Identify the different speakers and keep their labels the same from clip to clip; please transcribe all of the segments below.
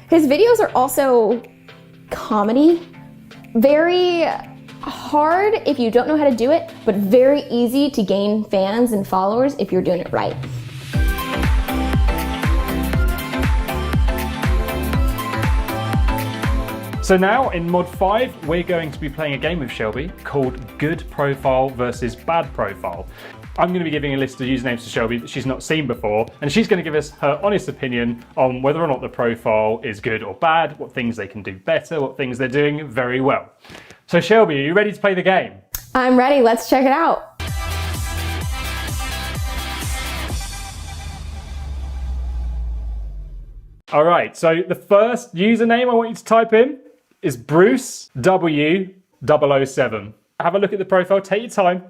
Speaker 1: His videos are also comedy. Very hard if you don't know how to do it, but very easy to gain fans and followers if you're doing it right.
Speaker 2: So now in Mod 5, we're going to be playing a game with Shelby called Good Profile versus Bad Profile. I'm going to be giving a list of usernames to Shelby that she's not seen before, and she's going to give us her honest opinion on whether or not the profile is good or bad, what things they can do better, what things they're doing very well. So Shelby, are you ready to play the game?
Speaker 1: I'm ready, let's check it out.
Speaker 2: All right, so the first username I want you to type in is Bruce W007. Have a look at the profile, take your time,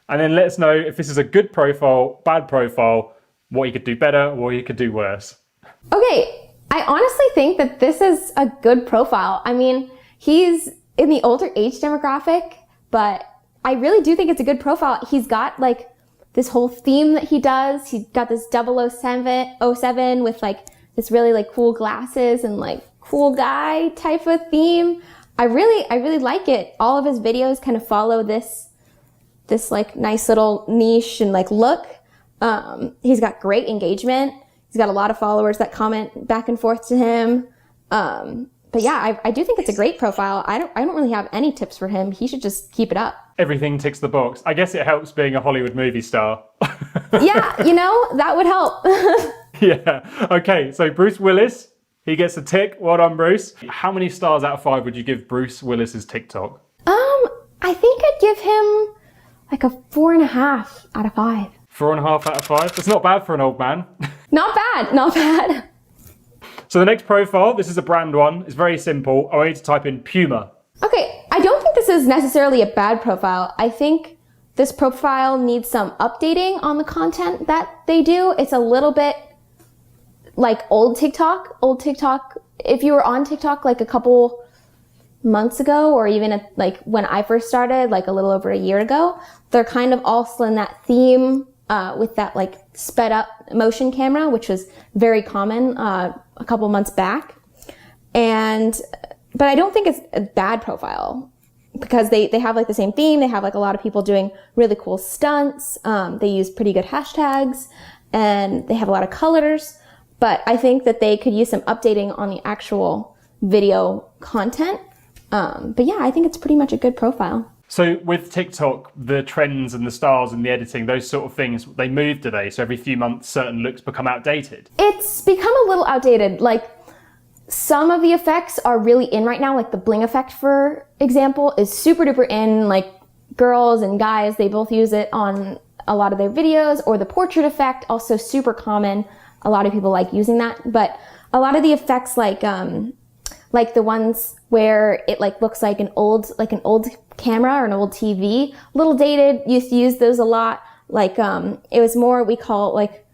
Speaker 2: and then let us know if this is a good profile, bad profile, what you could do better, what you could do worse.
Speaker 1: Okay, I honestly think that this is a good profile. I mean, he's in the older age demographic, but I really do think it's a good profile. He's got like this whole theme that he does. He's got this 007 with like this really like cool glasses and like cool guy type of theme. I really like it. All of his videos kind of follow this like nice little niche and like look. He's got great engagement. He's got a lot of followers that comment back and forth to him. But yeah, I do think it's a great profile. I don't really have any tips for him. He should just keep it up.
Speaker 2: Everything ticks the box. I guess it helps being a Hollywood movie star.
Speaker 1: Yeah, you know, that would help.
Speaker 2: Yeah. Okay, so Bruce Willis, he gets a tick. Well done, Bruce. How many stars out of 5 would you give Bruce Willis's TikTok?
Speaker 1: I think I'd give him like a 4.5 out of 5.
Speaker 2: 4.5 out of 5? That's not bad for an old man.
Speaker 1: Not bad, not bad.
Speaker 2: So the next profile, this is a brand one. It's very simple. I want you to type in Puma.
Speaker 1: Okay, I don't think this is necessarily a bad profile. I think this profile needs some updating on the content that they do. It's a little bit like old TikTok. Old TikTok, if you were on TikTok like a couple months ago, or even like when I first started, like a little over a year ago, they're kind of also in that theme with that like sped up motion camera, which was very common a couple months back. But I don't think it's a bad profile because they have like the same theme. They have like a lot of people doing really cool stunts. They use pretty good hashtags and they have a lot of colors. But I think that they could use some updating on the actual video content. But yeah, I think it's pretty much a good profile.
Speaker 2: So with TikTok, the trends and the styles and the editing, those sort of things, they move today. So every few months, certain looks become outdated.
Speaker 1: It's become a little outdated. Like some of the effects are really in right now. Like the bling effect, for example, is super duper in. Like girls and guys, they both use it on a lot of their videos. Or the portrait effect, also super common. A lot of people like using that. But a lot of the effects, like the ones where it like looks like an old camera or an old TV, a little dated. Used to use those a lot. Like it was more, we call it like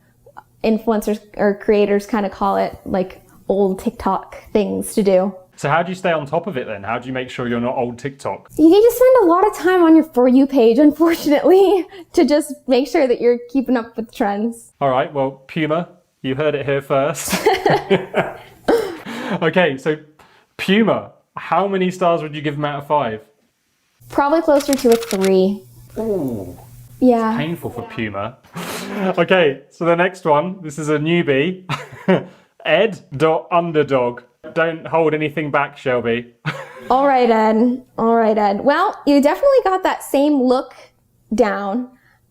Speaker 1: influencers or creators kind of call it like old TikTok things to do.
Speaker 2: So how do you stay on top of it then? How do you make sure you're not old TikTok?
Speaker 1: You need to spend a lot of time on your For You page, unfortunately, to just make sure that you're keeping up with trends.
Speaker 2: All right, well, Puma, you heard it here first. Okay, so Puma, how many stars would you give them out of 5?
Speaker 1: Probably closer to a 3.
Speaker 2: Ooh.
Speaker 1: Yeah.
Speaker 2: Painful for Puma. Okay, so the next one, this is a newbie. Ed.Underdog. Don't hold anything back, Shelby.
Speaker 1: All right, Ed. All right, Ed. Well, you definitely got that same look down.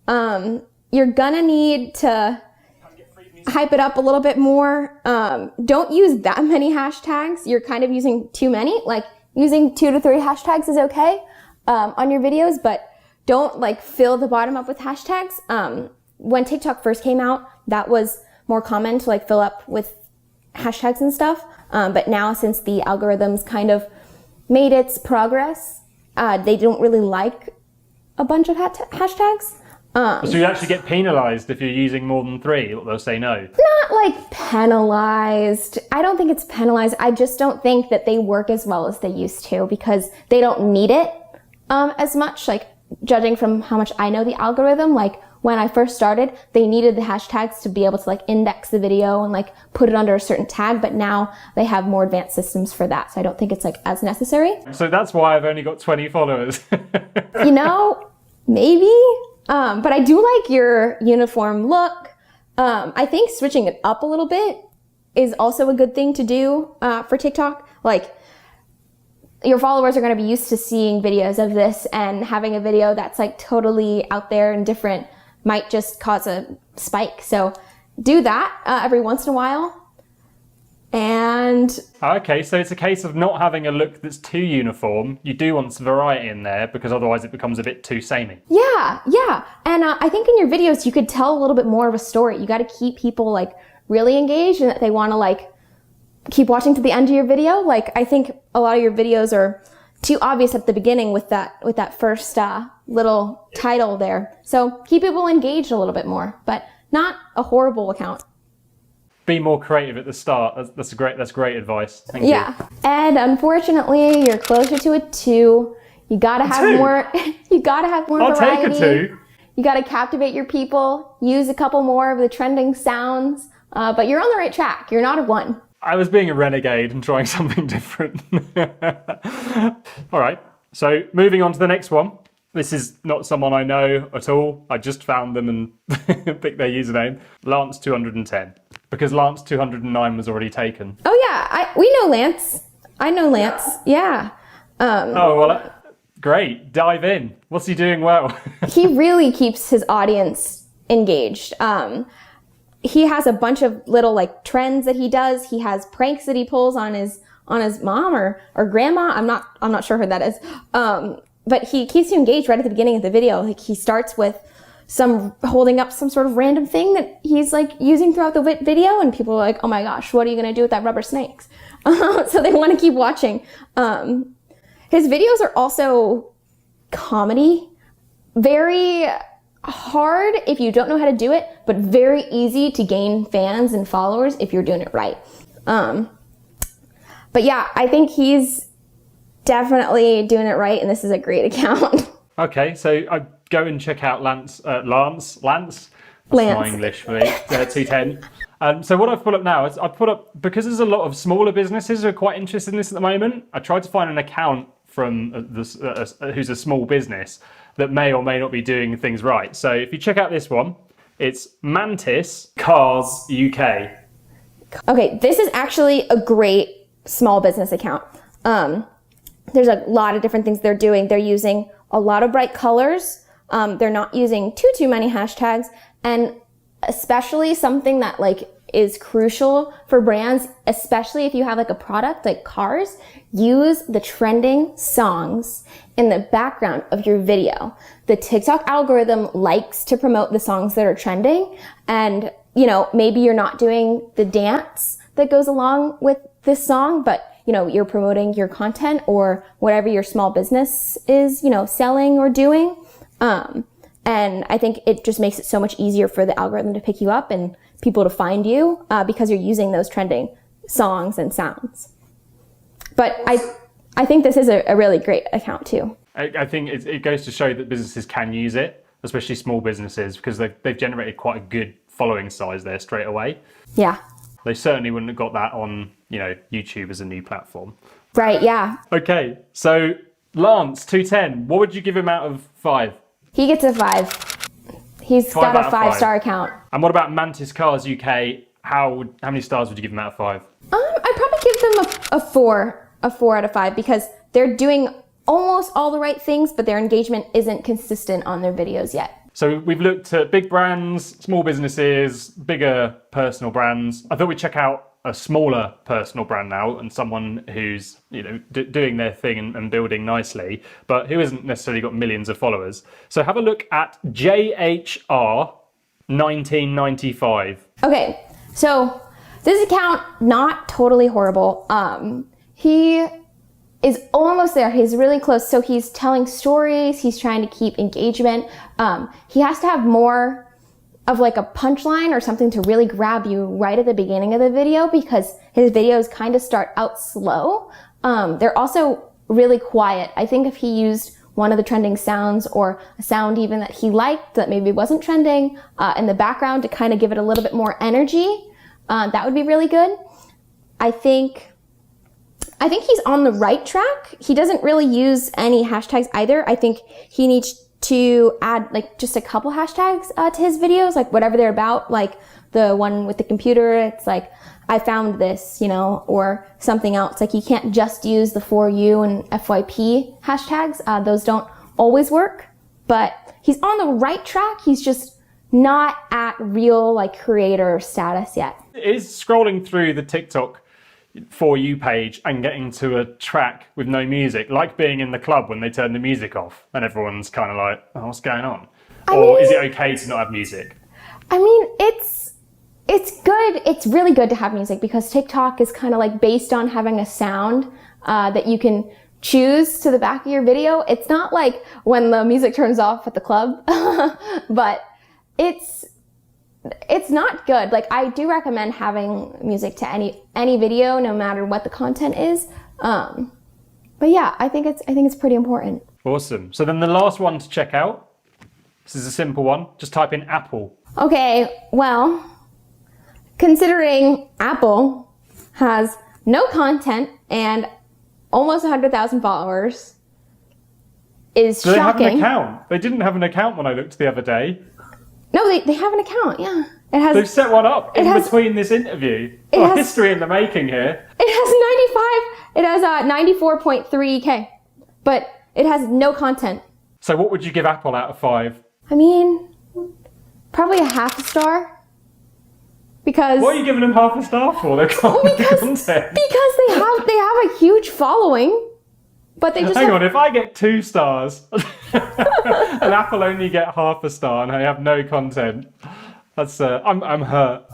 Speaker 1: You're gonna need to hype it up a little bit more. Don't use that many hashtags. You're kind of using too many. Like using 2 to 3 hashtags is okay on your videos, but don't like fill the bottom up with hashtags. When TikTok first came out, that was more common to like fill up with hashtags and stuff. But now since the algorithms kind of made its progress, they don't really like a bunch of hashtags.
Speaker 2: So you actually get penalized if you're using more than 3, they'll say no.
Speaker 1: Not like penalized. I don't think it's penalized. I just don't think that they work as well as they used to because they don't need it as much. Like judging from how much I know the algorithm, like when I first started, they needed the hashtags to be able to like index the video and like put it under a certain tag, but now they have more advanced systems for that. So I don't think it's like as necessary.
Speaker 2: So that's why I've only got 20 followers.
Speaker 1: You know, maybe. But I do like your uniform look. I think switching it up a little bit is also a good thing to do for TikTok. Like, your followers are going to be used to seeing videos of this, and having a video that's like totally out there and different might just cause a spike. So do that every once in a while. And
Speaker 2: okay, so it's a case of not having a look that's too uniform. You do want some variety in there because otherwise it becomes a bit too samey.
Speaker 1: yeah. And I think in your videos, you could tell a little bit more of a story. You got to keep people like really engaged and that they want to like keep watching to the end of your video. Like, I think a lot of your videos are too obvious at the beginning with that first little title there. So keep people engaged a little bit more, but not a horrible account.
Speaker 2: Be more creative at the start. That's great advice. Thank you.
Speaker 1: And unfortunately, you're closer to a 2. You gotta have more. You gotta have more variety.
Speaker 2: I'll take a 2.
Speaker 1: You gotta captivate your people. Use a couple more of the trending sounds. But you're on the right track. You're not a 1.
Speaker 2: I was being a renegade and trying something different. All right. So moving on to the next one. This is not someone I know at all. I just found them and picked their username. Lance210. Because Lance209 was already taken.
Speaker 1: Oh yeah, we know Lance. I know Lance. Yeah.
Speaker 2: Oh, well, great. Dive in. What's he doing well?
Speaker 1: He really keeps his audience engaged. He has a bunch of little like trends that he does. He has pranks that he pulls on his mom or grandma. I'm not sure who that is. But he keeps you engaged right at the beginning of the video. Like, he starts with holding up some sort of random thing that he's like using throughout the video, and people are like, oh my gosh, what are you gonna do with that rubber snakes? So they want to keep watching. His videos are also comedy, very hard if you don't know how to do it, but very easy to gain fans and followers if you're doing it right. But yeah, I think he's definitely doing it right, and this is a great account.
Speaker 2: Okay, so I go and check out Lance. That's not English for me. 210. So what I've put up now is because there's a lot of smaller businesses who are quite interested in this at the moment. I tried to find an account from who's a small business that may or may not be doing things right. So if you check out this one, it's Mantis Cars UK.
Speaker 1: Okay, this is actually a great small business account. There's a lot of different things they're doing. They're using a lot of bright colors. They're not using too many hashtags, and especially something that like is crucial for brands, especially if you have like a product like cars, use the trending songs in the background of your video. The TikTok algorithm likes to promote the songs that are trending, and you know, maybe you're not doing the dance that goes along with this song, but you know, you're promoting your content or whatever your small business is, you know, selling or doing. And I think it just makes it so much easier for the algorithm to pick you up and people to find you because you're using those trending songs and sounds. But I think this is a really great account too.
Speaker 2: I think it goes to show that businesses can use it, especially small businesses, because they've generated quite a good following size there straight away.
Speaker 1: Yeah.
Speaker 2: They certainly wouldn't have got that on, you know, YouTube as a new platform.
Speaker 1: Right, yeah.
Speaker 2: Okay, so Lance210, what would you give him out of 5?
Speaker 1: He gets a 5. He's got a 5-star account.
Speaker 2: And what about Mantis Cars UK? How many stars would you give him out of 5?
Speaker 1: I'd probably give them a 4 out of 5 because they're doing almost all the right things, but their engagement isn't consistent on their videos yet.
Speaker 2: So we've looked at big brands, small businesses, bigger personal brands. I thought we'd check out a smaller personal brand now and someone who's, you know, doing their thing and building nicely, but who hasn't necessarily got millions of followers. So have a look at JHR1995.
Speaker 1: Okay, so this account, not totally horrible. He is almost there. He's really close. So he's telling stories. He's trying to keep engagement. He has to have more of like a punchline or something to really grab you right at the beginning of the video because his videos kind of start out slow. They're also really quiet. I think if he used one of the trending sounds or a sound even that he liked that maybe wasn't trending in the background to kind of give it a little bit more energy. That would be really good. I think he's on the right track. He doesn't really use any hashtags either. I think he needs to add like just a couple hashtags to his videos, like whatever they're about, like the one with the computer, it's like, I found this, you know, or something else. Like you can't just use the For You and FYP hashtags. Those don't always work, but he's on the right track. He's just not at real like creator status yet.
Speaker 2: Is scrolling through the TikTok For You page and getting to a track with no music like being in the club when they turn the music off and everyone's kind of like, oh, what's going on? Or is it okay to not have music?
Speaker 1: I mean, it's good. It's really good to have music because TikTok is kind of like based on having a sound that you can choose to the back of your video. It's not like when the music turns off at the club, but it's not good. Like I do recommend having music to any video, no matter what the content is. But yeah, I think it's pretty important.
Speaker 2: Awesome. So then the last one to check out. This is a simple one. Just type in Apple.
Speaker 1: Okay, well, considering Apple has no content and almost 100,000 followers is
Speaker 2: Do
Speaker 1: shocking.
Speaker 2: they have an account? They didn't have an account when I looked the other day.
Speaker 1: No, they have an account, yeah.
Speaker 2: They've set one up in between this interview. History in the making here.
Speaker 1: It has 94.3K, but it has no content.
Speaker 2: So what would you give Apple out of 5?
Speaker 1: I mean, probably a half a star. Because
Speaker 2: what are you giving them half a star for? They've got no content.
Speaker 1: Because they have a huge following, but they just
Speaker 2: hang on. If I get 2 stars and Apple only get half a star and I have no content, that's I'm hurt.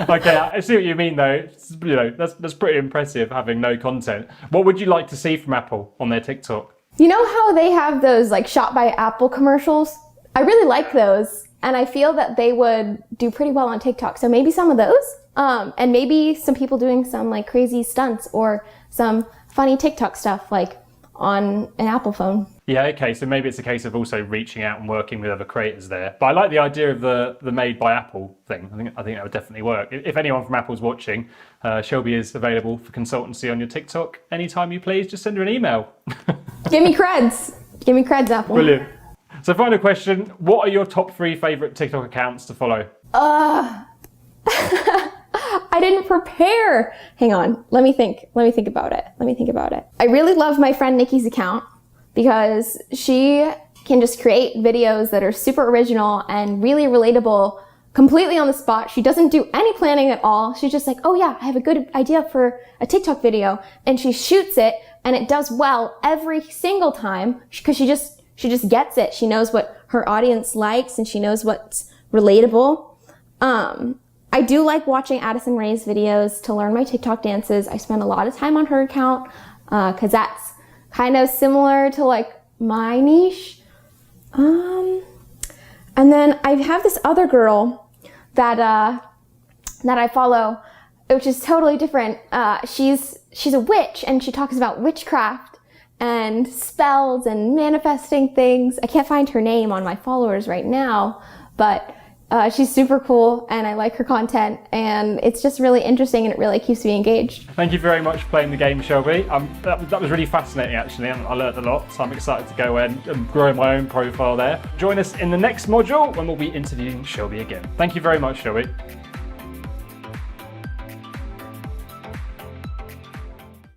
Speaker 2: Okay, I see what you mean though. You know, that's pretty impressive having no content. What would you like to see from Apple on their TikTok?
Speaker 1: You know how they have those like Shot by Apple commercials? I really like those. And I feel that they would do pretty well on TikTok. So maybe some of those, and maybe some people doing some like crazy stunts or some funny TikTok stuff like on an Apple phone.
Speaker 2: Yeah, okay, so maybe it's a case of also reaching out and working with other creators there. But I like the idea of the Made by Apple thing. I think that would definitely work. If anyone from Apple's watching, Shelby is available for consultancy on your TikTok anytime you please. Just send her an email.
Speaker 1: Give me creds. Give me creds, Apple.
Speaker 2: Brilliant. So final question, what are your top 3 favourite TikTok accounts to follow?
Speaker 1: I didn't prepare. Hang on, let me think about it. I really love my friend Nikki's account because she can just create videos that are super original and really relatable, completely on the spot. She doesn't do any planning at all. She's just like, oh yeah, I have a good idea for a TikTok video. And she shoots it and it does well every single time because she just gets it. She knows what her audience likes and she knows what's relatable. I do like watching Addison Rae's videos to learn my TikTok dances. I spend a lot of time on her account because that's kind of similar to like my niche. And then I have this other girl that I follow, which is totally different. She's a witch and she talks about witchcraft and spells and manifesting things. I can't find her name on my followers right now, but she's super cool and I like her content and it's just really interesting and it really keeps me engaged.
Speaker 2: Thank you very much for playing the game, Shelby. That was really fascinating actually and I learned a lot, so I'm excited to go in and grow my own profile there. Join us in the next module when we'll be interviewing Shelby again. Thank you very much, Shelby.